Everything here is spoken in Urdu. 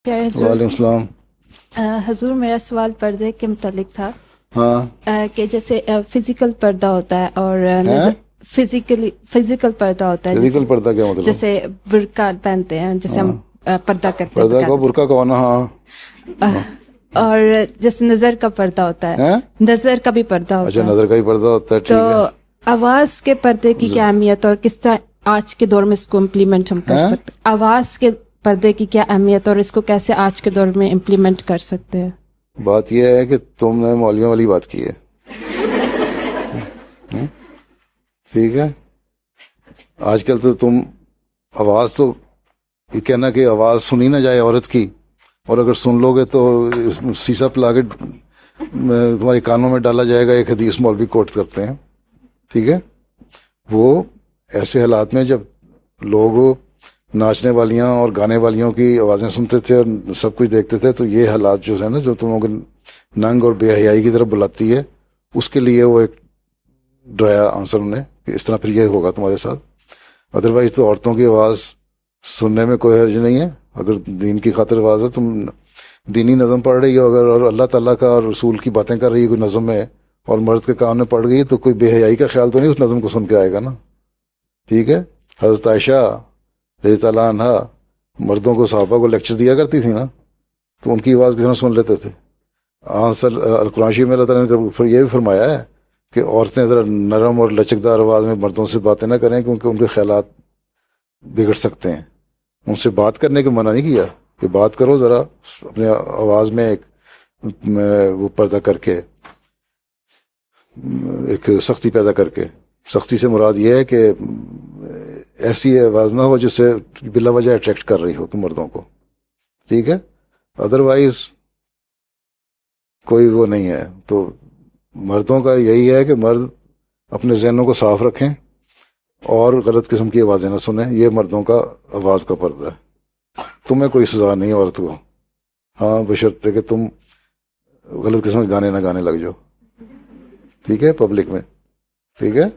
پیارے حضور، وعلیکم السلام. حضور میرا سوال پردے کے متعلق تھا ہاں کہ جیسے فزیکل پردہ ہوتا ہے اور ہیں؟ فزیکل پردہ ہوتا ہے، فزیکل پردہ کیا مطلب؟ جیسے برقع پہنتے ہیں جیسے ہم پردہ کرتے پردہ کو ہیں، برقع کو ہونا. ہاں اور جیسے نظر کا پردہ ہوتا ہے، ہیں؟ نظر کا بھی پردہ اچھا، ہوتا ہے. نظر کا ہی پردہ ہوتا ہے. تو ٹھیک ہے. آواز کے پردے کی کیا اہمیت اور کس طرح آج کے دور میں اس کو امپلیمنٹ ہم کر ہیں؟ سکتے ہیں؟ آواز کے پردے کی کیا اہمیت اور اس کو کیسے آج کے دور میں امپلیمنٹ کر سکتے ہیں؟ بات یہ ہے کہ تم نے مولویوں والی بات کی ہے. ٹھیک ہے. آج کل تو تم آواز تو یہ کہنا کہ آواز سنی نہ جائے عورت کی، اور اگر سن لو گے تو سیسا پلا کے تمہارے کانوں میں ڈالا جائے گا. ایک حدیث مولوی کوٹ کرتے ہیں. ٹھیک ہے. وہ ایسے حالات میں جب لوگ ناچنے والیاں اور گانے والیوں کی آوازیں سنتے تھے اور سب کچھ دیکھتے تھے، تو یہ حالات جو ہے نا، جو تم لوگوں کو ننگ اور بے حیائی کی طرف بلاتی ہے، اس کے لیے وہ ایک ڈرایا آنسر انہیں کہ اس طرح پھر یہ ہوگا تمہارے ساتھ. ادروائز تو عورتوں کی آواز سننے میں کوئی حرج نہیں ہے. اگر دین کی خاطر آواز ہے، تم دینی نظم پڑھ رہی ہو اگر، اور اللہ تعالیٰ کا اور رسول کی باتیں کر رہی ہے کوئی نظم میں، اور مرد کے کان میں پڑ گئی، تو کوئی بے حیائی کا خیال تو نہیں اس نظم کو سن کے آئے گا نا. ٹھیک ہے. حضرت عائشہ رضی اللہ عنہ مردوں کو، صحابہ کو لیکچر دیا کرتی تھی نا، تو ان کی آواز کس طرح سن لیتے تھے. قرآن شریف میں اللہ تعالیٰ نے یہ بھی فرمایا ہے کہ عورتیں ذرا نرم اور لچکدار آواز میں مردوں سے باتیں نہ کریں، کیونکہ ان کے خیالات بگڑ سکتے ہیں. ان سے بات کرنے کو منع نہیں کیا کہ بات کرو ذرا اپنے آواز میں ایک وہ پردہ کر کے، ایک سختی پیدا کر کے. سختی سے مراد یہ ہے کہ ایسی آواز نہ ہو جس سے بلا وجہ اٹریکٹ کر رہی ہو تم مردوں کو. ٹھیک ہے. ادروائز کوئی وہ نہیں ہے. تو مردوں کا یہی ہے کہ مرد اپنے ذہنوں کو صاف رکھیں اور غلط قسم کی آوازیں نہ سنیں. یہ مردوں کا آواز کا پردہ ہے. تمہیں کوئی سزا نہیں عورت کو، ہاں بشرطے کہ تم غلط قسم کے گانے نہ گانے لگ جاؤ. ٹھیک ہے. پبلک میں. ٹھیک ہے.